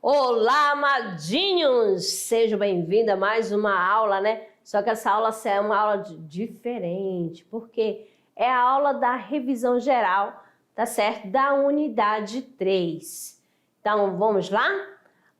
Olá, amadinhos! Sejam bem-vindos a mais uma aula, né? Só que essa aula é uma aula diferente, porque é a aula da revisão geral, tá certo? Da unidade 3. Então, vamos lá?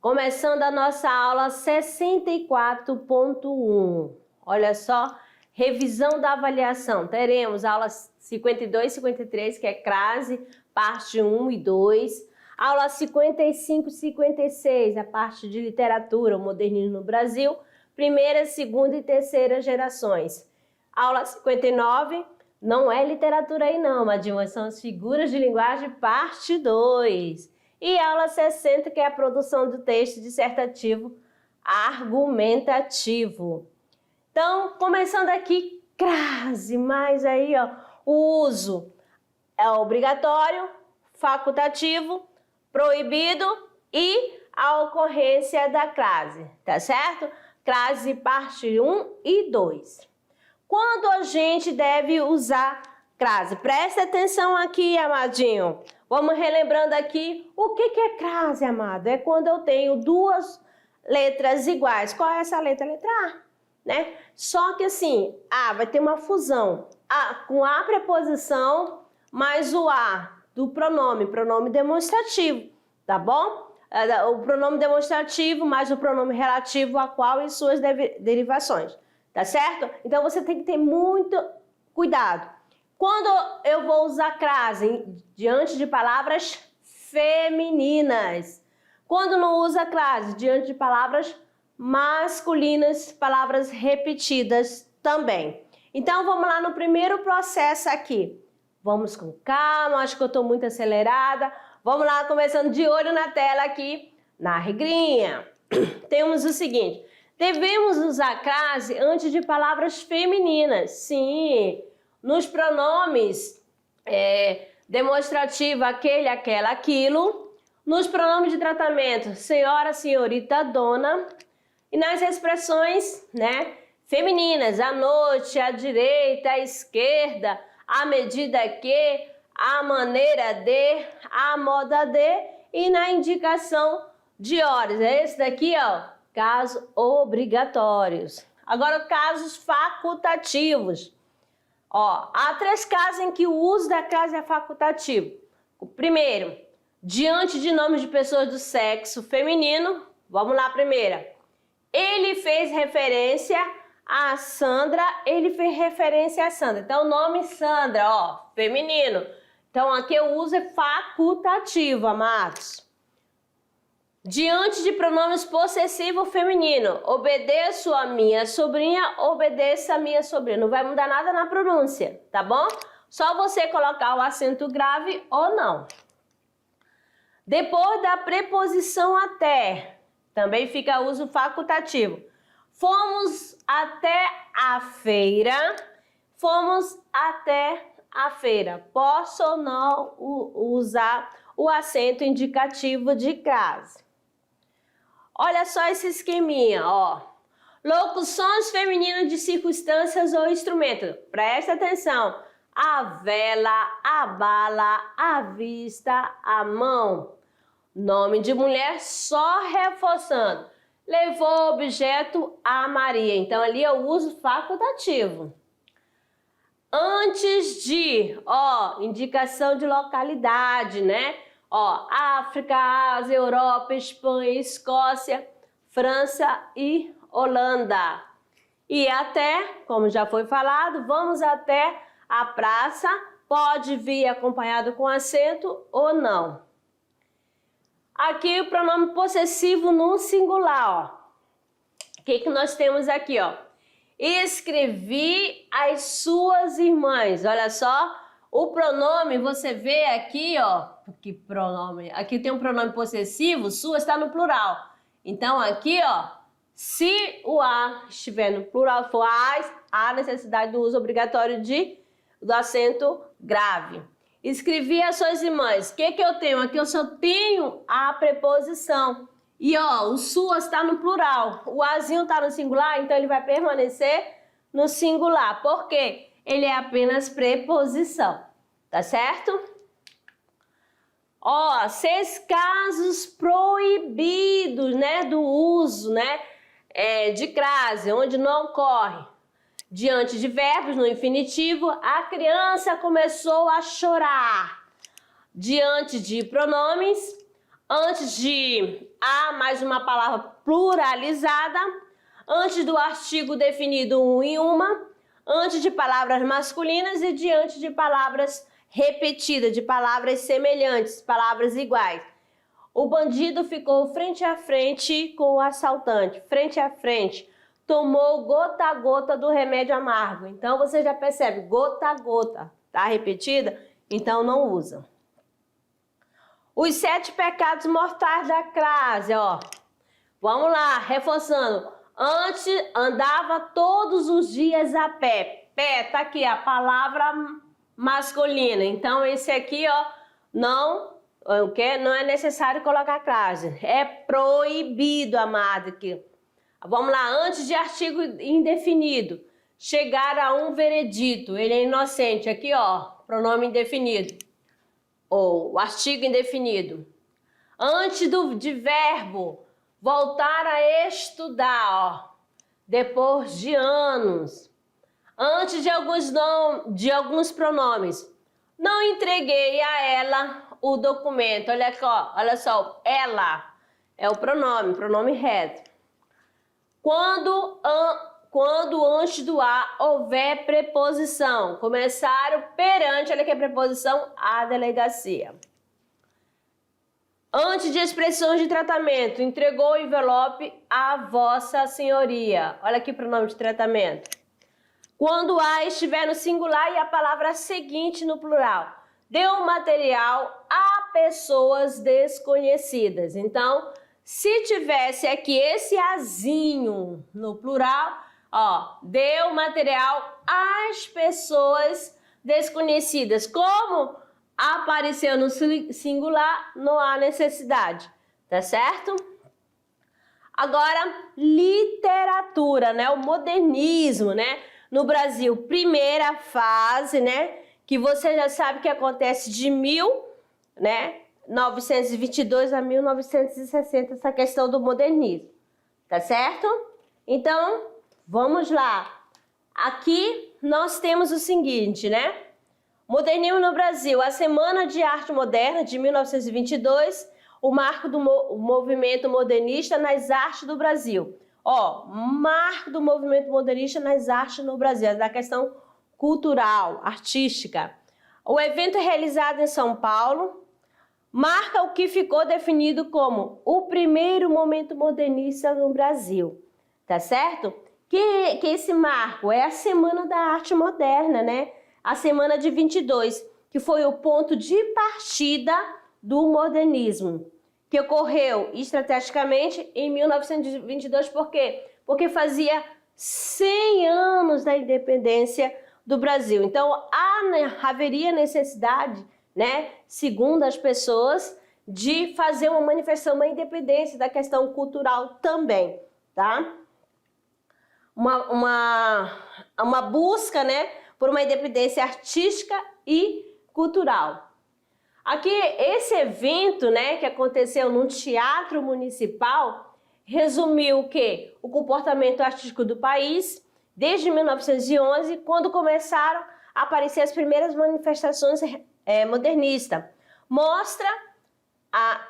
Começando a nossa aula 64.1. Olha só, revisão da avaliação. Teremos aulas 52 e 53, que é crase, parte 1 e 2. Aula 55 e 56, a parte de literatura, o modernismo no Brasil, primeira, segunda e terceira gerações. Aula 59, não é literatura aí não, mas são as figuras de linguagem, parte 2. E aula 60, que é a produção do texto dissertativo argumentativo. Então, começando aqui, crase, mas aí, ó, o uso é obrigatório, facultativo, proibido e a ocorrência da crase, tá certo? Crase parte 1 e 2. Quando a gente deve usar crase? Presta atenção aqui, amadinho. Vamos relembrando aqui o que é crase, amado. É quando eu tenho duas letras iguais. Qual é essa letra? Letra A, né? Só que assim, A vai ter uma fusão. A com a preposição mais o A do pronome demonstrativo, tá bom? O pronome demonstrativo mais o pronome relativo a qual e suas derivações, tá certo? Então você tem que ter muito cuidado. Quando eu vou usar crase diante de palavras femininas, quando não usa crase diante de palavras masculinas, palavras repetidas também. Então vamos lá no primeiro processo aqui. Vamos com calma, acho que eu estou muito acelerada. Vamos lá, começando de olho na tela aqui, na regrinha. Temos o seguinte, devemos usar crase antes de palavras femininas. Sim, nos pronomes demonstrativo, aquele, aquela, aquilo. Nos pronomes de tratamento, senhora, senhorita, dona. E nas expressões, né, femininas, à noite, à direita, à esquerda, à medida que, à maneira de, à moda de e na indicação de horas. É esse daqui, ó, casos obrigatórios. Agora, casos facultativos. Ó, há 3 casos em que o uso da crase é facultativo. O primeiro, diante de nomes de pessoas do sexo feminino. Vamos lá, primeira. Ele fez referência a Sandra, ele fez referência a Sandra. Então, o nome Sandra, ó, feminino. Então, aqui o uso é facultativo, amados. Diante de pronomes possessivo feminino, obedeço a minha sobrinha, obedeça a minha sobrinha. Não vai mudar nada na pronúncia, tá bom? Só você colocar o acento grave ou não. Depois da preposição até, também fica uso facultativo. Fomos até a feira. Fomos até a feira. Posso ou não usar o acento indicativo de crase? Olha só esse esqueminha, ó. Locuções femininas de circunstâncias ou instrumento. Presta atenção. A vela, a bala, a vista, a mão. Nome de mulher só reforçando. Levou objeto a Maria. Então, ali é o uso facultativo. Antes de, ó, indicação de localidade, né? Ó, África, Ásia, Europa, Espanha, Escócia, França e Holanda. E até, como já foi falado, vamos até a praça. Pode vir acompanhado com acento ou não. Aqui o pronome possessivo no singular, ó. O que nós temos aqui, ó? Escrevi às suas irmãs. Olha só, o pronome, você vê aqui, ó. Que pronome? Aqui tem um pronome possessivo, sua está no plural. Então aqui, ó, se o a estiver no plural, for as, há necessidade do uso obrigatório do acento grave. Escrevi às suas irmãs. O que eu tenho? Aqui eu só tenho a preposição. E ó, o sua está no plural. O azinho está no singular, então ele vai permanecer no singular. Por quê? Ele é apenas preposição, tá certo? Ó, 6 casos proibidos, né, do uso, né, de crase, onde não ocorre. Diante de verbos no infinitivo, a criança começou a chorar. Diante de pronomes, antes de a mais uma palavra pluralizada, antes do artigo definido um em uma, antes de palavras masculinas e diante de palavras repetidas, de palavras semelhantes, palavras iguais. O bandido ficou frente a frente com o assaltante, frente a frente. Tomou gota a gota do remédio amargo. Então, você já percebe, gota a gota. Tá repetida? Então, não usa. Os 7 pecados mortais da crase, ó. Vamos lá, reforçando. Antes, andava todos os dias a pé. Pé, tá aqui a palavra masculina. Então, esse aqui, ó, não é necessário colocar crase. É proibido, amado, aqui. Vamos lá, antes de artigo indefinido, chegar a um veredito, ele é inocente, aqui ó, pronome indefinido, ou o artigo indefinido. Antes de verbo, voltar a estudar, ó, depois de anos. Antes de alguns pronomes, não entreguei a ela o documento, olha aqui, ó, olha só, ela é o pronome reto. Quando antes do a houver preposição, começaram perante, olha que é preposição, a delegacia. Antes de expressões de tratamento, entregou o envelope à vossa senhoria. Olha aqui para o nome de tratamento. Quando a estiver no singular e a palavra seguinte no plural, deu material a pessoas desconhecidas. Então, se tivesse aqui esse azinho no plural, ó, deu material às pessoas desconhecidas. Como apareceu no singular, não há necessidade, tá certo? Agora, literatura, né? O modernismo, né? No Brasil, primeira fase, né? Que você já sabe que acontece de 1922 a 1960, essa questão do modernismo, tá certo? Então, vamos lá. Aqui nós temos o seguinte, né? Modernismo no Brasil, a Semana de Arte Moderna de 1922, o marco do movimento modernista nas artes do Brasil. Ó, marco do movimento modernista nas artes no Brasil, da questão cultural, artística. O evento é realizado em São Paulo, marca o que ficou definido como o primeiro momento modernista no Brasil, tá certo? Que esse marco é a Semana da Arte Moderna, né? A Semana de 22, que foi o ponto de partida do modernismo, que ocorreu estrategicamente em 1922, por quê? Porque fazia 100 anos da independência do Brasil. Então, haveria necessidade, né, segundo as pessoas, de fazer uma manifestação, uma independência da questão cultural também, tá? Uma busca, né, por uma independência artística e cultural. Aqui, esse evento, né, que aconteceu no Teatro Municipal, resumiu o quê? O comportamento artístico do país, desde 1911, quando começaram a aparecer as primeiras manifestações modernistas. A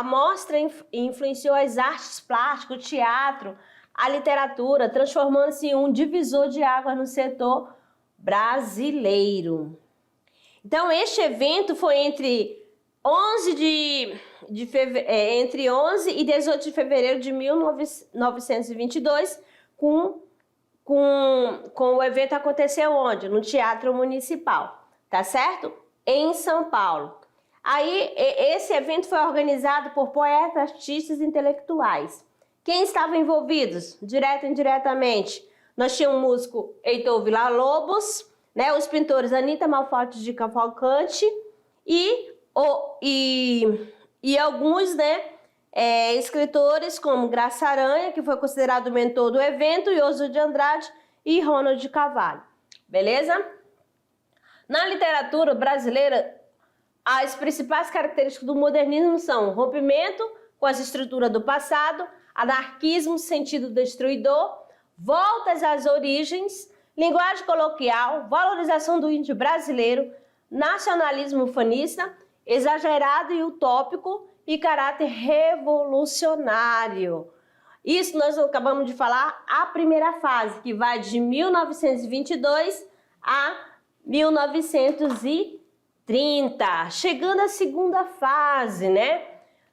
mostra influenciou as artes plásticas, o teatro, a literatura, transformando-se em um divisor de águas no setor brasileiro. Então, este evento foi entre 11 e 18 de fevereiro de 1922, com o evento aconteceu onde? No Teatro Municipal, tá certo? Em São Paulo. Aí, esse evento foi organizado por poetas, artistas e intelectuais. Quem estavam envolvidos, direto e indiretamente? Nós tínhamos o músico Heitor Villa-Lobos, né, os pintores Anita Malfatti de Cavalcante e alguns, né, escritores como Graça Aranha, que foi considerado o mentor do evento, e Oswald de Andrade e Ronald de Carvalho. Beleza? Na literatura brasileira, as principais características do modernismo são rompimento com as estruturas do passado, anarquismo, sentido destruidor, voltas às origens, linguagem coloquial, valorização do índio brasileiro, nacionalismo ufanista, exagerado e utópico e caráter revolucionário. Isso nós acabamos de falar a primeira fase, que vai de 1922 a 1930. Chegando à segunda fase, né?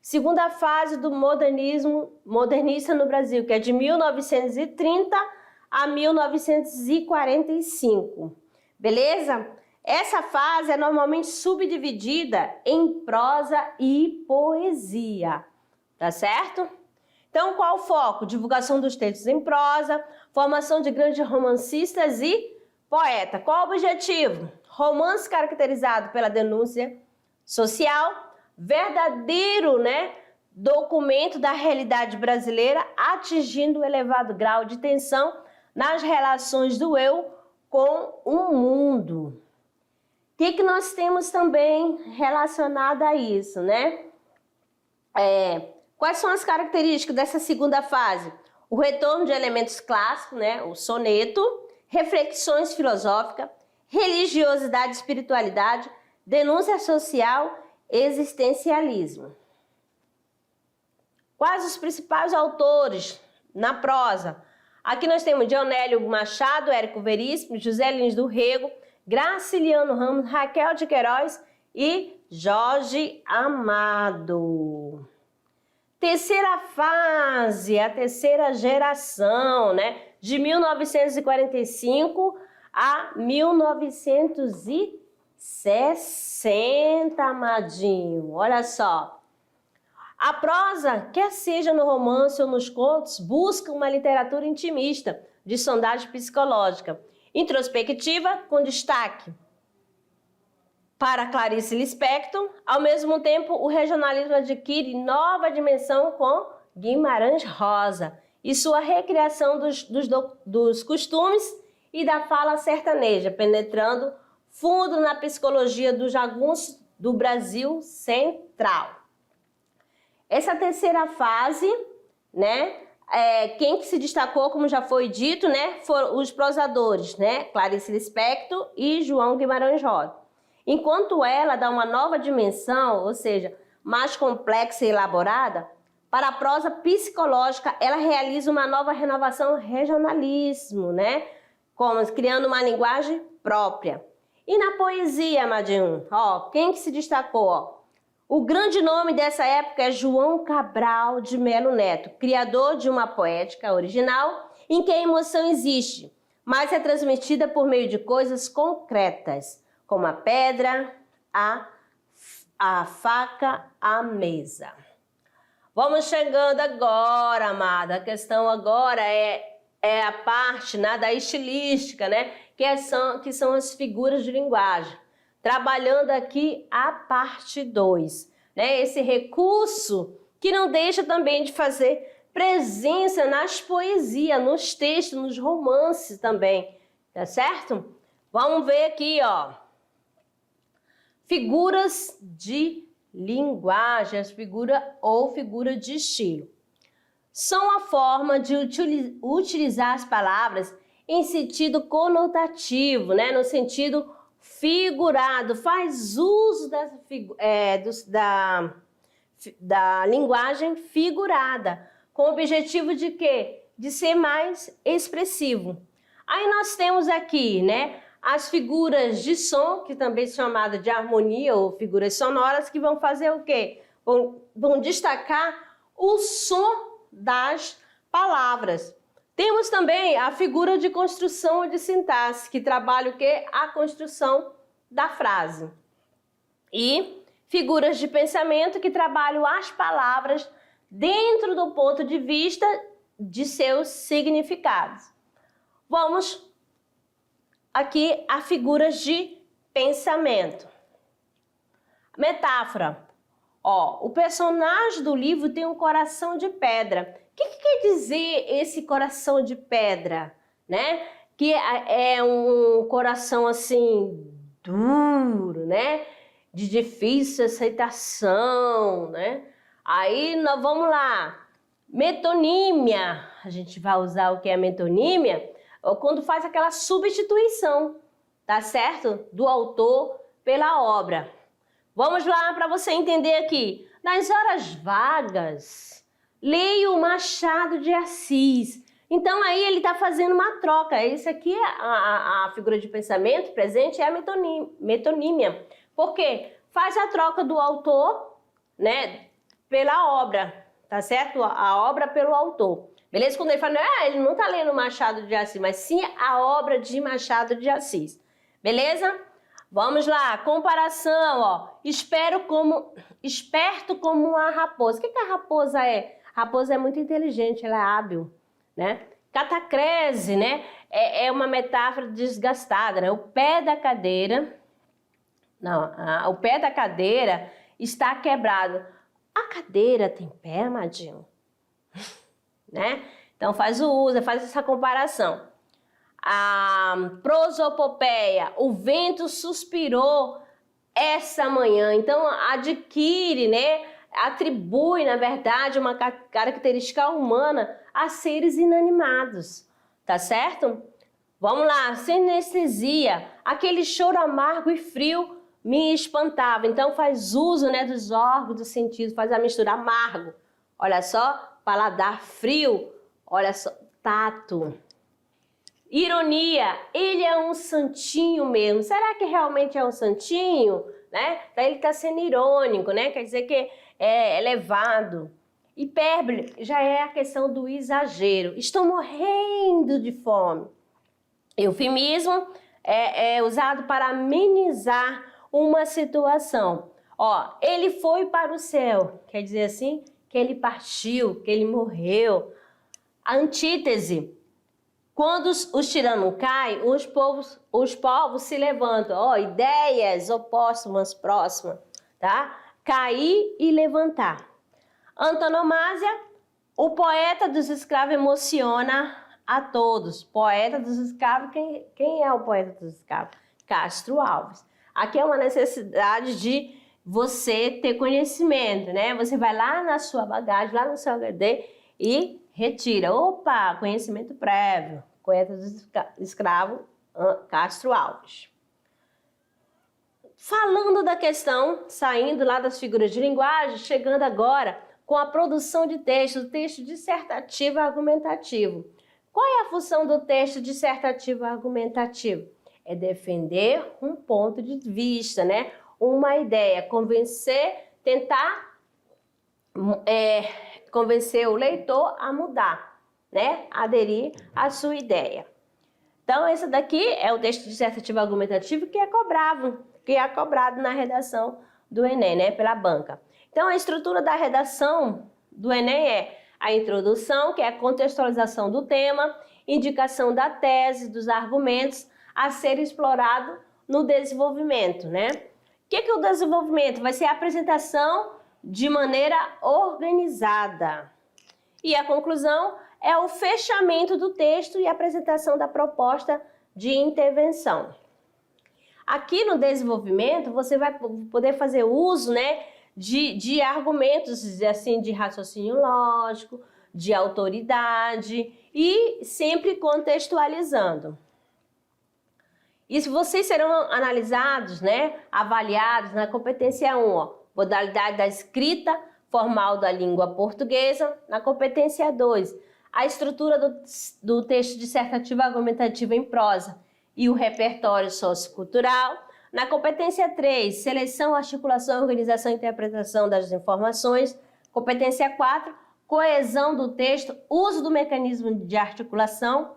Segunda fase do modernismo modernista no Brasil, que é de 1930 a 1945. Beleza? Essa fase é normalmente subdividida em prosa e poesia. Tá certo? Então, qual o foco? Divulgação dos textos em prosa, formação de grandes romancistas e poeta. Qual o objetivo? Romance caracterizado pela denúncia social, verdadeiro, documento da realidade brasileira, atingindo um elevado grau de tensão nas relações do eu com o mundo. O que nós temos também relacionado a isso, né? Quais são as características dessa segunda fase? O retorno de elementos clássicos, o soneto, reflexões filosóficas, religiosidade e espiritualidade, denúncia social, existencialismo. Quais os principais autores na prosa? Aqui nós temos Dionélio Machado, Érico Veríssimo, José Lins do Rego, Graciliano Ramos, Raquel de Queiroz e Jorge Amado. Terceira fase, a terceira geração, de 1945 a 1960, amadinho. Olha só. A prosa, quer seja no romance ou nos contos, busca uma literatura intimista, de sondagem psicológica, introspectiva, com destaque para Clarice Lispector. Ao mesmo tempo, o regionalismo adquire nova dimensão com Guimarães Rosa e sua recriação dos costumes e da fala sertaneja, penetrando fundo na psicologia dos jagunços do Brasil Central. Essa terceira fase, quem que se destacou, como já foi dito, foram os prosadores, Clarice Lispector e João Guimarães Rosa. Enquanto ela dá uma nova dimensão, ou seja, mais complexa e elaborada, para a prosa psicológica, ela realiza uma nova renovação regionalismo, criando uma linguagem própria. E na poesia, amadinho, quem que se destacou? O grande nome dessa época é João Cabral de Melo Neto, criador de uma poética original em que a emoção existe, mas é transmitida por meio de coisas concretas, como a pedra, a faca, a mesa. Vamos chegando agora, amada. A questão agora é a parte da estilística, que são as figuras de linguagem. Trabalhando aqui a parte 2, esse recurso que não deixa também de fazer presença nas poesias, nos textos, nos romances também, tá certo? Vamos ver aqui, figuras de linguagem, figura de estilo. São a forma de utilizar as palavras em sentido conotativo, no sentido figurado, faz uso da linguagem figurada, com o objetivo de quê? De ser mais expressivo. Aí nós temos aqui, as figuras de som, que também são chamadas de harmonia ou figuras sonoras, que vão fazer o quê? Vão destacar o som das palavras. Temos também a figura de construção de sintaxe, que trabalha o quê? A construção da frase. E figuras de pensamento, que trabalham as palavras dentro do ponto de vista de seus significados. Vamos aqui a figuras de pensamento. Metáfora. O personagem do livro tem um coração de pedra. O que quer dizer esse coração de pedra? que é um coração assim duro, né? De difícil aceitação, né? Aí nós vamos lá. Metonímia, a gente vai usar o que é metonímia? Quando faz aquela substituição, tá certo? Do autor pela obra. Vamos lá para você entender aqui. Nas horas vagas, leia o Machado de Assis. Então aí ele está fazendo uma troca. Isso aqui, a figura de pensamento presente é a metonímia. Por quê? Faz a troca do autor, né, pela obra. Tá certo? A obra pelo autor. Beleza? Quando ele fala, ele não tá lendo Machado de Assis, mas sim a obra de Machado de Assis. Beleza? Vamos lá, comparação, ó. Esperto como uma raposa. O que a raposa é? A raposa é muito inteligente, ela é hábil, né? Catacrese, né? É uma metáfora desgastada, né? O pé da cadeira está quebrado. A cadeira tem pé, amadinho? Né? Então faz essa comparação. A prosopopeia, o vento suspirou essa manhã. Então adquire, né? Atribui, na verdade, uma característica humana a seres inanimados. Tá certo? Vamos lá, sinestesia, aquele choro amargo e frio me espantava. Então faz uso, né, dos órgãos do sentido, faz a mistura amargo. Olha só, paladar frio, olha só, tato. Ironia, ele é um santinho mesmo. Será que realmente é um santinho? Né? Daí ele está sendo irônico, né? Quer dizer que é elevado. Hipérbole já é a questão do exagero. Estou morrendo de fome. Eufemismo é usado para amenizar uma situação. Ó, ele foi para o céu, quer dizer assim, que ele partiu, que ele morreu. A antítese, quando os tiranos caem, os povos se levantam. Ó, ideias opostas umas próximas, tá? Cair e levantar. Antonomásia, o poeta dos escravos emociona a todos. Poeta dos escravos, quem é o poeta dos escravos? Castro Alves. Aqui é uma necessidade de você ter conhecimento, né? Você vai lá na sua bagagem, lá no seu HD e retira. Opa, conhecimento prévio. Poeta dos escravos, Castro Alves. Falando da questão, saindo lá das figuras de linguagem, chegando agora com a produção de texto, texto dissertativo e argumentativo. Qual é a função do texto dissertativo e argumentativo? É defender um ponto de vista, né? Uma ideia, tentar convencer o leitor a mudar, né? Aderir à sua ideia. Então, esse daqui é o texto dissertativo argumentativo que é cobrado na redação do Enem, né? Pela banca. Então, a estrutura da redação do Enem é a introdução, que é a contextualização do tema, indicação da tese, dos argumentos a ser explorado no desenvolvimento, né? O que é o desenvolvimento? Vai ser a apresentação de maneira organizada. E a conclusão é o fechamento do texto e a apresentação da proposta de intervenção. Aqui no desenvolvimento, você vai poder fazer uso, né, de argumentos assim, de raciocínio lógico, de autoridade e sempre contextualizando. E vocês serão analisados, né, avaliados na competência 1, ó, modalidade da escrita formal da língua portuguesa. Na competência 2, a estrutura do texto dissertativo argumentativo em prosa e o repertório sociocultural. Na competência 3, seleção, articulação, organização e interpretação das informações. Competência 4, coesão do texto, uso do mecanismo de articulação.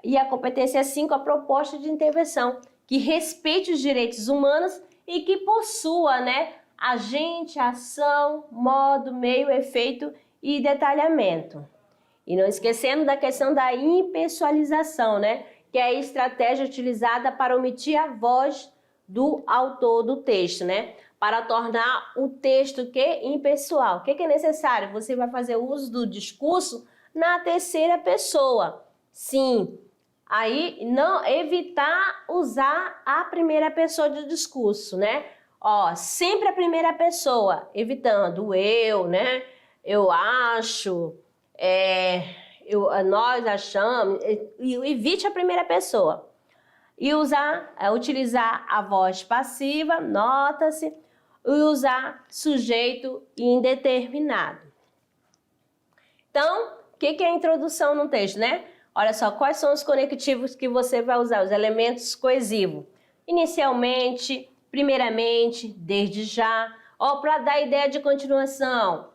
E a competência 5, a proposta de intervenção, que respeite os direitos humanos e que possua, né, agente, ação, modo, meio, efeito e detalhamento. E não esquecendo da questão da impessoalização, né, que é a estratégia utilizada para omitir a voz do autor do texto, né, para tornar o texto impessoal. O que é necessário? Você vai fazer uso do discurso na terceira pessoa. Sim, Aí, não evitar usar a primeira pessoa de discurso, né? Ó, sempre a primeira pessoa, evitando eu, né? Eu acho, nós achamos, evite a primeira pessoa. E utilizar a voz passiva, nota-se, e usar sujeito indeterminado. Então, o que é a introdução no texto, né? Olha só, quais são os conectivos que você vai usar, os elementos coesivos. Inicialmente, primeiramente, desde já, ó, para dar ideia de continuação.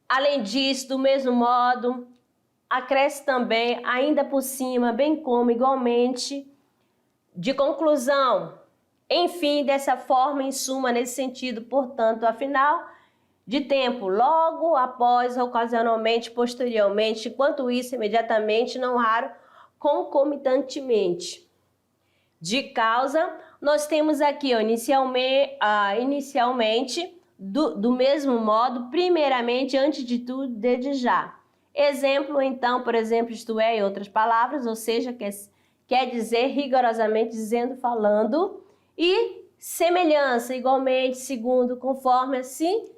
Além disso, do mesmo modo, acresce também, ainda por cima, bem como, igualmente, de conclusão. Enfim, dessa forma, em suma, nesse sentido, portanto, afinal, de tempo, logo após, ocasionalmente, posteriormente, enquanto isso, imediatamente, não raro, concomitantemente. De causa, nós temos aqui, ó, inicialmente, do mesmo modo, primeiramente, antes de tudo, desde já. Exemplo, então, por exemplo, isto é, em outras palavras, ou seja, quer dizer rigorosamente, dizendo, falando, e semelhança, igualmente, segundo, conforme, assim,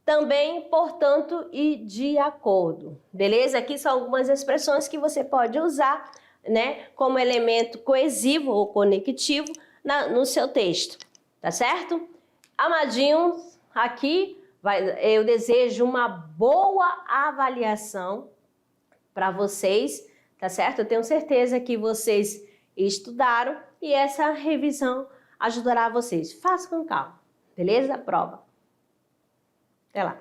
também, portanto, e de acordo. Beleza? Aqui são algumas expressões que você pode usar, né, como elemento coesivo ou conectivo no seu texto, tá certo? Amadinhos, aqui eu desejo uma boa avaliação para vocês, tá certo? Eu tenho certeza que vocês estudaram e essa revisão ajudará vocês. Faça com calma, beleza? Prova. Até lá.